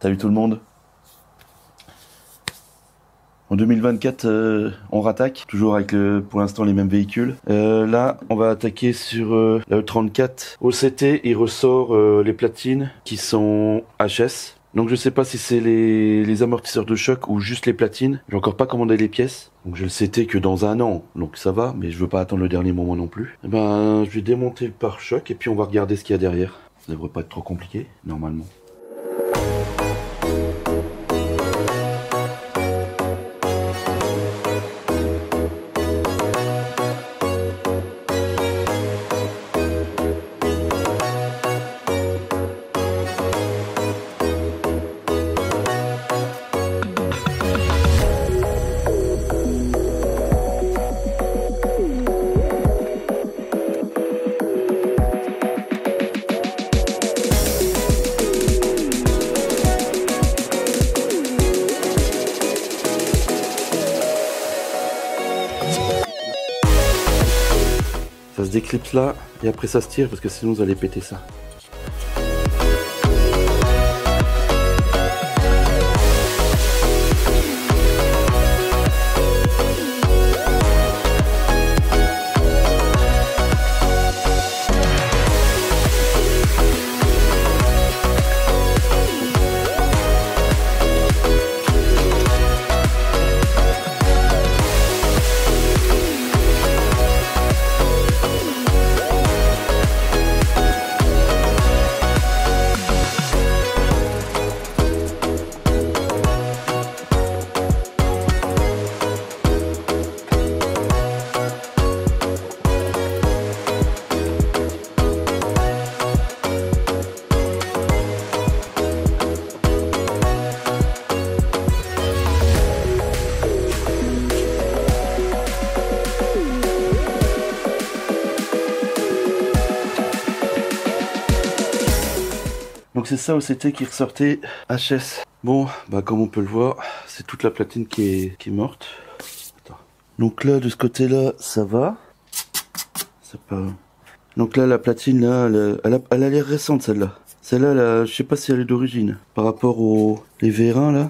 Salut tout le monde. En 2024, on rattaque, toujours avec pour l'instant les mêmes véhicules. Là, on va attaquer sur la E34. Au CT, il ressort les platines qui sont HS. Donc je sais pas si c'est les amortisseurs de choc ou juste les platines. J'ai encore pas commandé les pièces. Donc je le CT que dans un an, donc ça va, mais je veux pas attendre le dernier moment non plus. Et ben, je vais démonter le pare-choc et puis on va regarder ce qu'il y a derrière. Ça devrait pas être trop compliqué, normalement. Ça se déclipse là et après ça se tire parce que sinon vous allez péter ça. Donc c'est ça au CT qui ressortait HS. Bon, bah comme on peut le voir, c'est toute la platine qui est morte. Attends. Donc là, de ce côté-là, ça va. C'est pas... Donc là, la platine, là, elle a l'air récente, celle-là. Celle-là, je sais pas si elle est d'origine. Par rapport aux les vérins, là.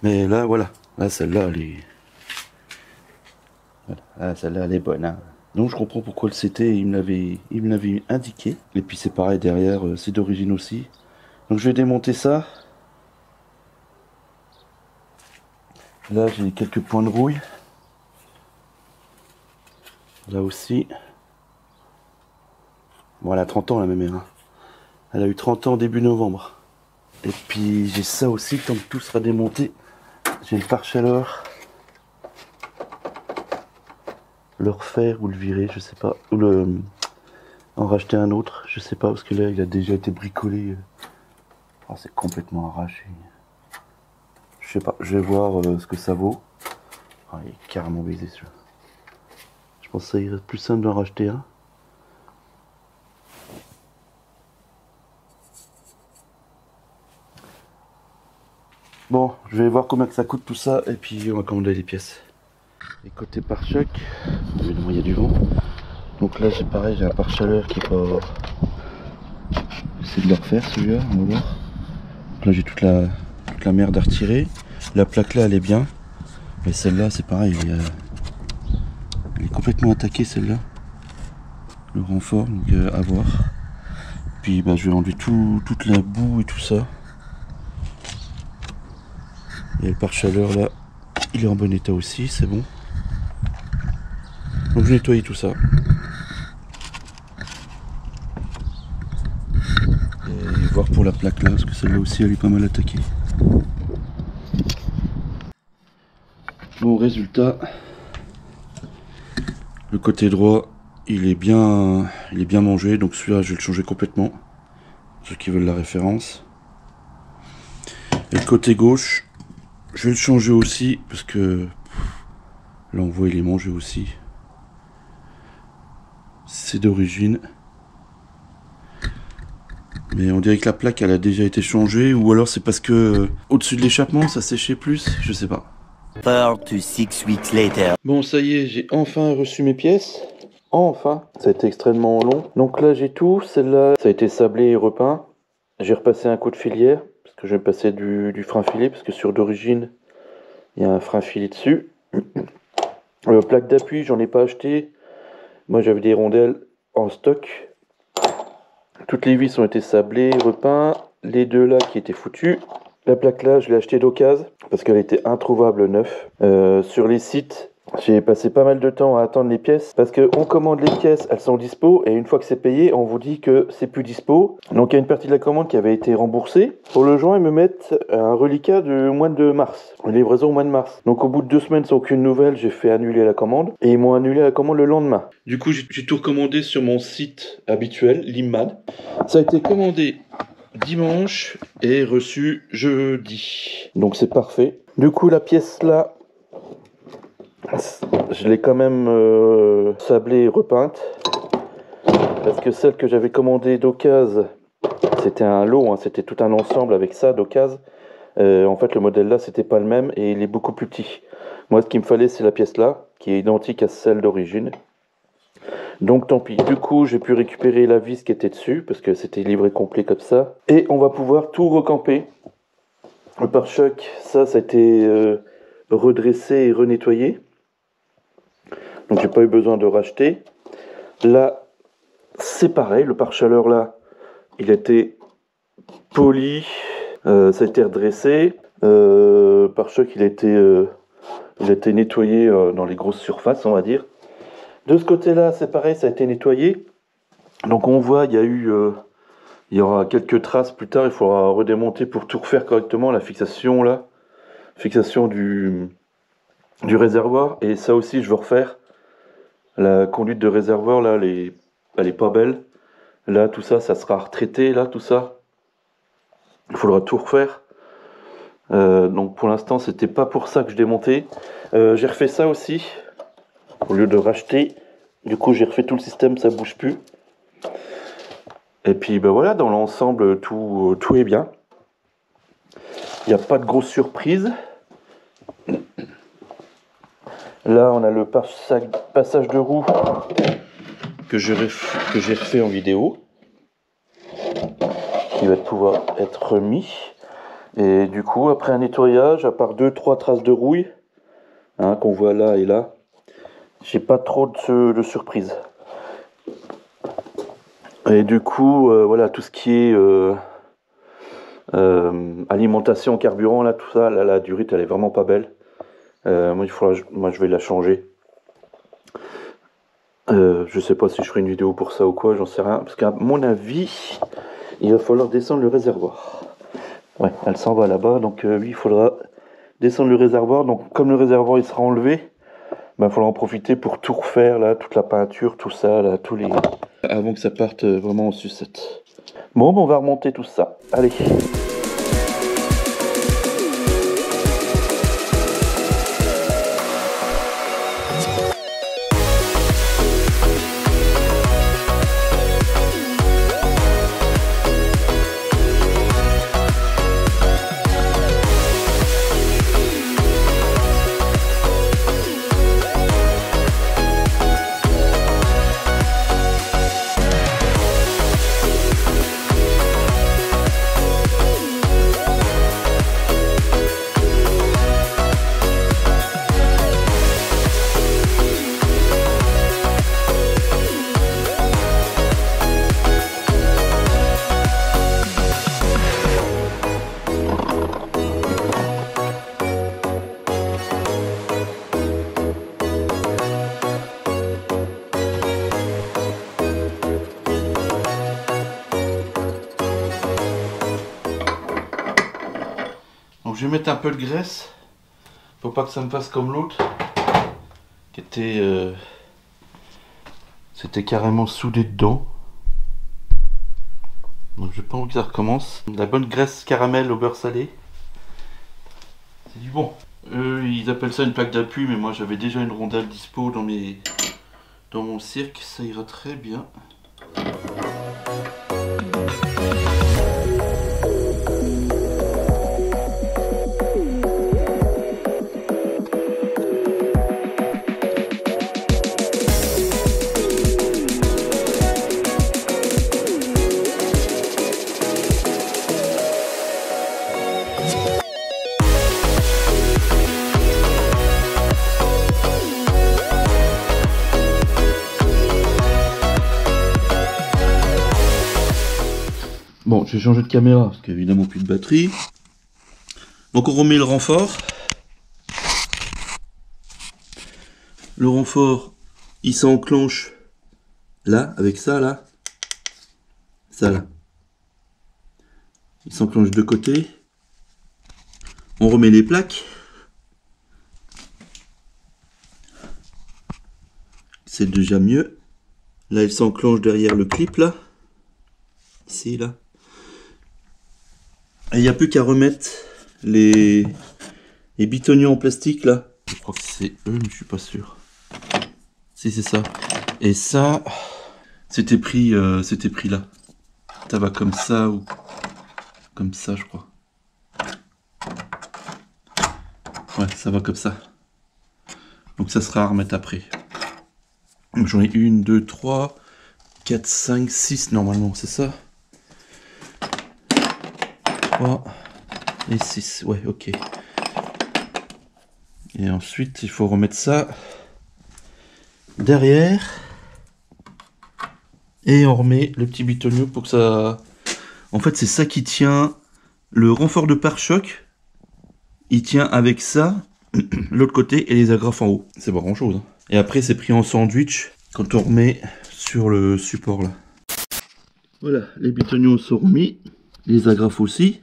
Mais là, voilà. Là, celle-là, elle est... Voilà. Ah, celle-là, elle est bonne, hein. Donc je comprends pourquoi le CT il me l'avait indiqué. Et puis c'est pareil derrière, c'est d'origine aussi. Donc je vais démonter ça. Là j'ai quelques points de rouille. Là aussi. Bon, elle a 30 ans la même mère. Elle a eu 30 ans début novembre. Et puis j'ai ça aussi, tant que tout sera démonté. J'ai le pare-chaleur. Le refaire ou le virer, je sais pas. Ou en racheter un autre, je sais pas, parce que là il a déjà été bricolé. Oh, c'est complètement arraché. Je sais pas, je vais voir ce que ça vaut. Oh, il est carrément baisé celui-là. Je pense que ça irait plus simple d'en racheter un. Bon, je vais voir combien que ça coûte tout ça et puis on va commander les pièces. Et côté pare-choc, évidemment il y a du vent. Donc là j'ai pareil, j'ai un pare-chaleur qui est pas... J'essaie de le refaire celui-là, on va voir. Donc là j'ai toute la merde à retirer. La plaque là elle est bien. Mais celle-là c'est pareil, elle est complètement attaquée celle-là. Le renfort, donc à voir. Puis bah, je vais enlever toute la boue et tout ça. Et le pare-chaleur là, il est en bon état aussi, c'est bon. Donc je nettoie tout ça. Et voir pour la plaque là, parce que celle-là aussi elle est pas mal attaquée. Bon, résultat, le côté droit il est bien mangé, donc celui-là je vais le changer complètement. Ceux qui veulent la référence. Et le côté gauche, je vais le changer aussi parce que là on voit il est mangé aussi. C'est d'origine. Mais on dirait que la plaque elle a déjà été changée, ou alors c'est parce que au-dessus de l'échappement ça séchait plus, je sais pas. 4 to 6 weeks later. Bon ça y est, j'ai enfin reçu mes pièces. Enfin, ça a été extrêmement long. Donc là j'ai tout, celle-là ça a été sablé et repeint. J'ai repassé un coup de filière. je vais passer du frein filet parce que sur d'origine il y a un frein filet dessus. Plaque d'appui, j'en ai pas acheté. Moi j'avais des rondelles en stock. Toutes les vis ont été sablées, repeintes. Les deux là qui étaient foutus. La plaque là, je l'ai achetée d'occasion parce qu'elle était introuvable neuf. Sur les sites, j'ai passé pas mal de temps à attendre les pièces parce qu'on commande les pièces, elles sont dispo et une fois que c'est payé, on vous dit que c'est plus dispo. Donc il y a une partie de la commande qui avait été remboursée. Pour le joint, ils me mettent un reliquat du mois de mars, une livraison au mois de mars. Donc au bout de 2 semaines sans aucune nouvelle, j'ai fait annuler la commande et ils m'ont annulé la commande le lendemain. Du coup, j'ai tout recommandé sur mon site habituel, Limad. Ça a été commandé dimanche et reçu jeudi. Donc c'est parfait. Du coup, la pièce là, je l'ai quand même sablée et repeinte parce que celle que j'avais commandée d'occasion, c'était un lot, hein, c'était tout un ensemble avec ça d'occasion. En fait, le modèle là, c'était pas le même et il est beaucoup plus petit. Moi, ce qu'il me fallait, c'est la pièce là, qui est identique à celle d'origine. Donc tant pis. Du coup, j'ai pu récupérer la vis qui était dessus parce que c'était livré complet comme ça. Et on va pouvoir tout recamper. Le pare-choc, ça a été redressé et renettoyé. Donc j'ai pas eu besoin de racheter. Là, c'est pareil. Le pare-chaleur là, il a été poli. Ça a été redressé. Pare-choc, il a été nettoyé dans les grosses surfaces, on va dire. De ce côté-là, c'est pareil, ça a été nettoyé. Donc on voit, il y aura quelques traces plus tard. Il faudra redémonter pour tout refaire correctement. La fixation là, fixation du réservoir. Et ça aussi, je veux refaire. La conduite de réservoir là, elle est pas belle. Là, tout ça, ça sera retraité. Là, tout ça, il faudra tout refaire. Donc pour l'instant, c'était pas pour ça que je démontais. J'ai refait ça aussi. Au lieu de racheter, du coup j'ai refait tout le système, ça bouge plus. Et puis ben voilà, dans l'ensemble tout est bien. Il n'y a pas de grosses surprises. Là on a le passage de roue que j'ai refait en vidéo, qui va pouvoir être remis. Et du coup après un nettoyage, à part 2-3 traces de rouille, hein, qu'on voit là et là, j'ai pas trop de surprises. Et du coup, voilà, tout ce qui est alimentation, carburant, là, tout ça, là, la durite, elle est vraiment pas belle. Moi, je vais la changer. Je sais pas si je ferai une vidéo pour ça ou quoi, j'en sais rien. Parce qu'à mon avis, il va falloir descendre le réservoir. Ouais, elle s'en va là-bas, donc oui, il faudra descendre le réservoir. Donc, comme le réservoir, il sera enlevé, il faudra en profiter pour tout refaire, là, toute la peinture, tout ça, là, avant que ça parte vraiment en sucette. Bon, on va remonter tout ça. Allez. Donc je vais mettre un peu de graisse. Faut pas que ça me fasse comme l'autre, qui était c'était carrément soudé dedans. Donc j'ai pas envie que ça recommence. De la bonne graisse caramel au beurre salé. C'est du bon. Ils appellent ça une plaque d'appui, mais moi j'avais déjà une rondelle dispo dans mon cirque, ça ira très bien. Bon, j'ai changé de caméra parce qu'évidemment plus de batterie. Donc on remet le renfort. Le renfort, il s'enclenche là, avec ça là. Ça là. Il s'enclenche de côté. On remet les plaques. C'est déjà mieux. Là, il s'enclenche derrière le clip là. Ici là. Et il n'y a plus qu'à remettre les bitonniers en plastique là. Je crois que c'est eux, mais je suis pas sûr. Si c'est ça. Et ça, c'était pris là. Ça va comme ça ou comme ça, je crois. Ouais, ça va comme ça. Donc ça sera à remettre après. J'en ai 1, 2, 3, 4, 5, 6 normalement, c'est ça. 3 et 6, ouais, ok. Et ensuite, il faut remettre ça derrière. Et on remet le petit bitonio pour que ça... En fait, c'est ça qui tient le renfort de pare-choc. Il tient avec ça, l'autre côté, et les agrafes en haut. C'est pas grand chose. Hein. Et après, c'est pris en sandwich quand on remet sur le support là. Voilà, les bitonios sont remis. Les agrafes aussi.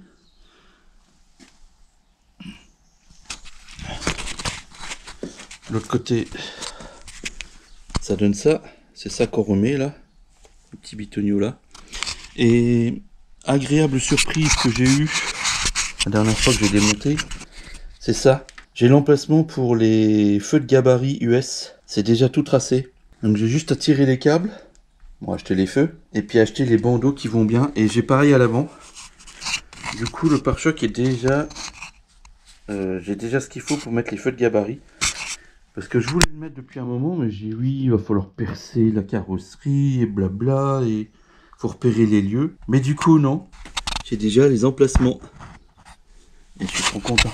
L'autre côté, ça donne ça. C'est ça qu'on remet là. Le petit bitonio là. Et agréable surprise que j'ai eu la dernière fois que j'ai démonté, c'est ça. J'ai l'emplacement pour les feux de gabarit US. C'est déjà tout tracé. Donc j'ai juste à tirer les câbles. Bon, acheter les feux. Et puis acheter les bandeaux qui vont bien. Et j'ai pareil à l'avant. Du coup, le pare-choc est déjà... j'ai déjà ce qu'il faut pour mettre les feux de gabarit. Parce que je voulais le mettre depuis un moment, mais j'ai dit oui, il va falloir percer la carrosserie et blabla, et faut repérer les lieux. Mais du coup, non. J'ai déjà les emplacements. Et je suis trop content.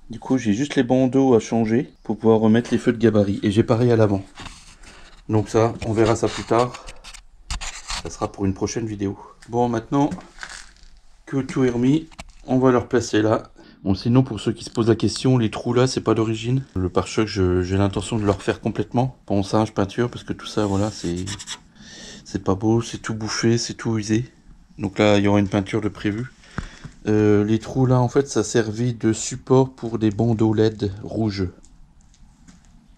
Du coup, j'ai juste les bandeaux à changer pour pouvoir remettre les feux de gabarit. Et j'ai pareil à l'avant. Donc ça, on verra ça plus tard. Ça sera pour une prochaine vidéo. Bon, maintenant que tout est remis, on va le replacer là. Bon, sinon, pour ceux qui se posent la question, les trous là, c'est pas d'origine. Le pare-choc, j'ai l'intention de le refaire complètement. Ponçage, peinture, parce que tout ça, voilà, c'est pas beau, c'est tout bouffé, c'est tout usé. Donc là, il y aura une peinture de prévu. Les trous là, en fait, ça servait de support pour des bandeaux LED rouges.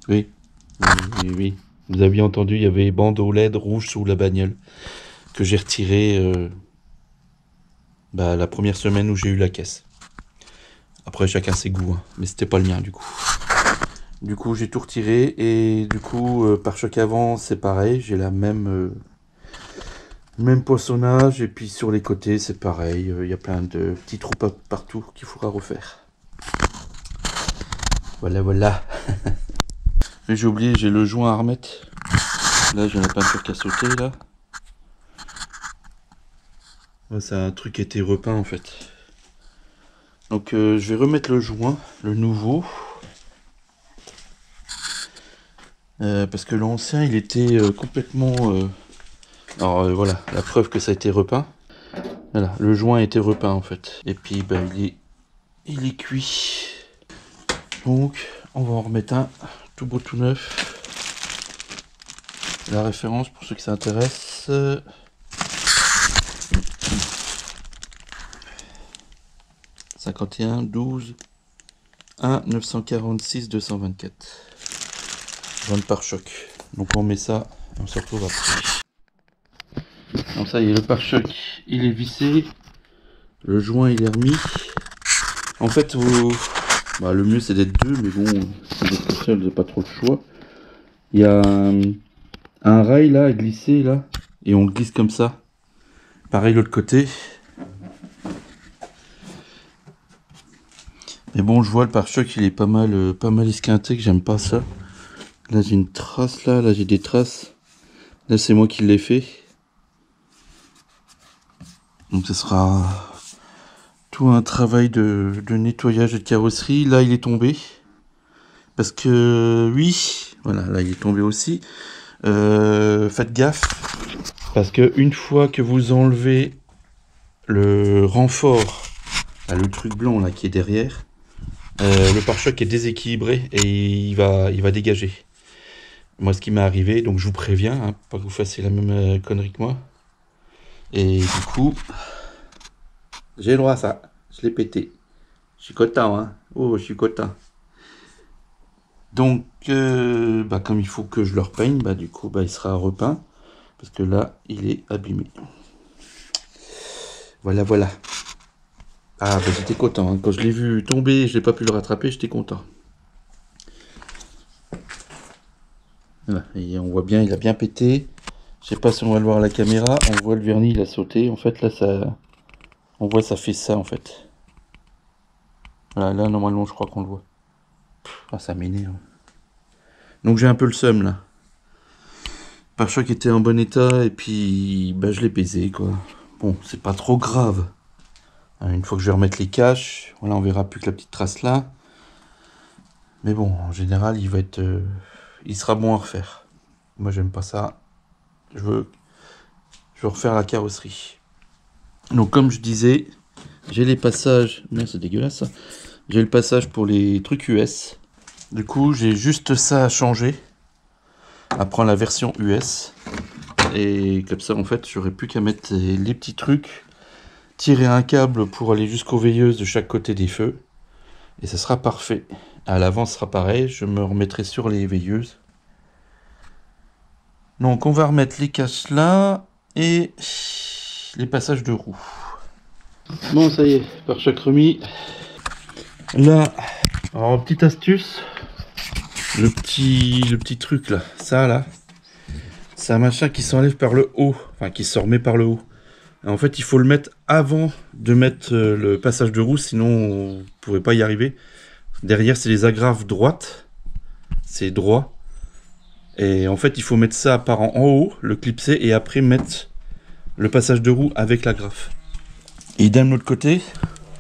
Oui, oui. Vous aviez entendu, il y avait bandeaux LED rouges sous la bagnole que j'ai retiré la première semaine où j'ai eu la caisse. Après, chacun ses goûts, hein. Mais c'était pas le mien, du coup. Du coup, j'ai tout retiré. Et du coup, pare-choc avant, c'est pareil. J'ai la même poinçonnage. Et puis, sur les côtés, c'est pareil. Il y a plein de petits trous partout qu'il faudra refaire. Voilà, voilà. Mais j'ai oublié, j'ai le joint à remettre. Là, j'ai la peinture qui a sauté, là. Ouais, c'est un truc qui a été repeint, en fait. Donc je vais remettre le joint, le nouveau. Parce que l'ancien, il était complètement... Alors voilà, la preuve que ça a été repeint. Voilà, le joint a été repeint en fait. Et puis il est cuit. Donc on va en remettre un tout beau tout neuf. La référence pour ceux qui s'intéressent. 51 12 1 946 224. Joint de pare-choc. Donc on met ça, on se retrouve après. Donc ça y est, le pare-choc il est vissé, le joint il est remis. En fait, le mieux c'est d'être deux, mais bon, si vous êtes seul, vous n'avez pas trop de choix. Il y a un rail là à glisser là, et on glisse comme ça. Pareil l'autre côté. Mais bon, je vois le pare-choc il est pas mal esquinté, que j'aime pas ça. Là j'ai une trace là j'ai des traces. Là c'est moi qui l'ai fait. Donc ce sera tout un travail de nettoyage de carrosserie. Là il est tombé. Parce que oui, voilà, là il est tombé aussi. Faites gaffe. Parce que une fois que vous enlevez le renfort, là, le truc blanc là qui est derrière, le pare-choc est déséquilibré et il va dégager. Moi, ce qui m'est arrivé, donc je vous préviens, hein, pas que vous fassiez la même connerie que moi. Et du coup, j'ai le droit à ça. Je l'ai pété. Je suis content, hein. Oh, je suis content. Donc, comme il faut que je le repeigne, du coup, il sera repeint. Parce que là, il est abîmé. Voilà, voilà. Ah, j'étais content. Hein. Quand je l'ai vu tomber, je n'ai pas pu le rattraper, j'étais content. Voilà. Et on voit bien, il a bien pété. Je sais pas si on va le voir à la caméra. On voit le vernis, il a sauté. En fait, là, ça... On voit, ça fait ça, en fait. Voilà, là, normalement, je crois qu'on le voit. Ah, ça m'énerve. Donc, j'ai un peu le seum, là. Le pare-choc était en bon état, et puis, je l'ai baisé, quoi. Bon, c'est pas trop grave. Une fois que je vais remettre les caches, voilà, on verra plus que la petite trace là. Mais bon, en général, il sera bon à refaire. Moi, j'aime pas ça. Je veux refaire la carrosserie. Donc, comme je disais, j'ai les passages. Merde, c'est dégueulasse ça. J'ai le passage pour les trucs US. Du coup, j'ai juste ça à changer. À prendre la version US. Et comme ça, en fait, j'aurais plus qu'à mettre les petits trucs. Tirer un câble pour aller jusqu'aux veilleuses de chaque côté des feux. Et ça sera parfait. À l'avant, ce sera pareil. Je me remettrai sur les veilleuses. Donc, on va remettre les caches là. Et les passages de roue. Bon, ça y est. Pare-choc remis. Là, alors, petite astuce. Le petit truc là. Ça là. C'est un machin qui s'enlève par le haut. Enfin, qui se remet par le haut. En fait, il faut le mettre avant de mettre le passage de roue, sinon on ne pourrait pas y arriver. Derrière, c'est les agrafes droites. C'est droit. Et en fait, il faut mettre ça par en haut, le clipser, et après mettre le passage de roue avec l'agrafe. Et idem de l'autre côté.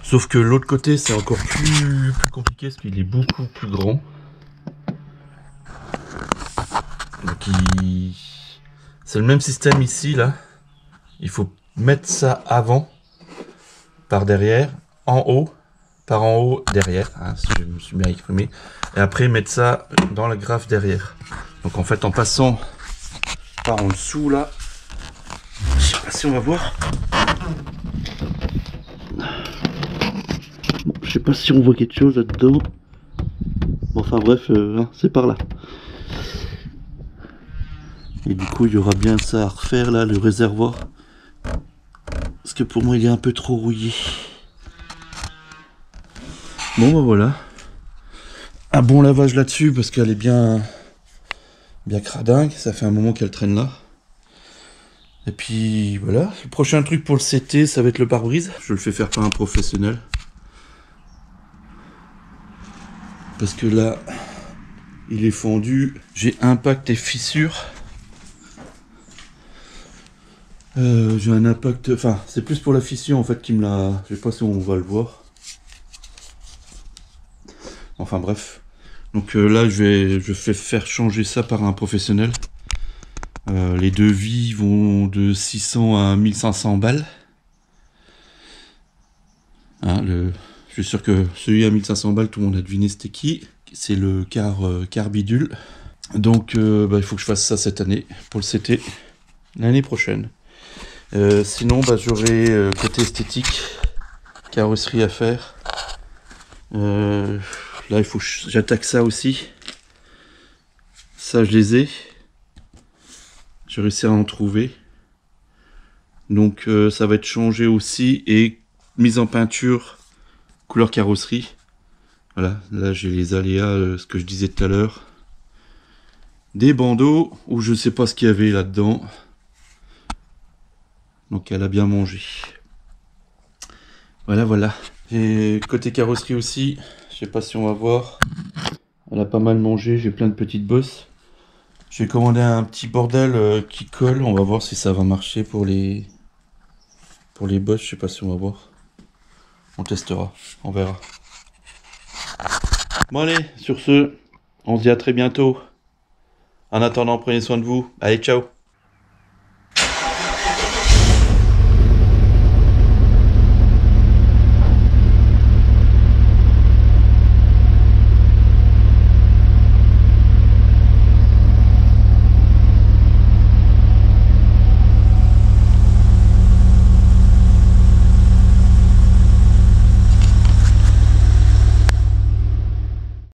Sauf que l'autre côté, c'est encore plus compliqué, parce qu'il est beaucoup plus grand. Donc, c'est le même système ici, là. Il faut mettre ça avant, par derrière, en haut, par en haut, derrière, hein, si je me suis bien exprimé, et après mettre ça dans la grafe derrière. Donc en fait, en passant par en dessous là, je sais pas si on va voir. Bon, je sais pas si on voit quelque chose là-dedans. Bon, enfin bref, c'est par là. Et du coup, il y aura bien ça à refaire là, le réservoir. Parce que pour moi, il est un peu trop rouillé. Bon, voilà. Un bon lavage là-dessus parce qu'elle est bien cradingue. Ça fait un moment qu'elle traîne là. Et puis voilà. Le prochain truc pour le CT, ça va être le pare-brise. Je le fais faire par un professionnel. Parce que là, il est fendu. J'ai impact et fissure. J'ai un impact, enfin c'est plus pour la fissure en fait qui me l'a, je sais pas si on va le voir. Enfin bref, donc là je fais faire changer ça par un professionnel. Les devis vont de 600 à 1500 balles. Hein, je suis sûr que celui à 1500 balles, tout le monde a deviné c'était qui. C'est le car bidule. Donc il faut que je fasse ça cette année pour le CT l'année prochaine. Sinon, j'aurai côté esthétique, carrosserie à faire. Là, il faut que j'attaque ça aussi. Ça, je les ai. J'ai réussi à en trouver. Donc, ça va être changé aussi et mise en peinture, couleur carrosserie. Voilà, là, j'ai les aléas, ce que je disais tout à l'heure. Des bandeaux, où je sais pas ce qu'il y avait là-dedans. Donc elle a bien mangé. Voilà, voilà. Et côté carrosserie aussi, je sais pas si on va voir. Elle a pas mal mangé, j'ai plein de petites bosses. J'ai commandé un petit bordel qui colle. On va voir si ça va marcher pour les bosses. Je sais pas si on va voir. On testera, on verra. Bon allez, sur ce, on se dit à très bientôt. En attendant, prenez soin de vous. Allez, ciao.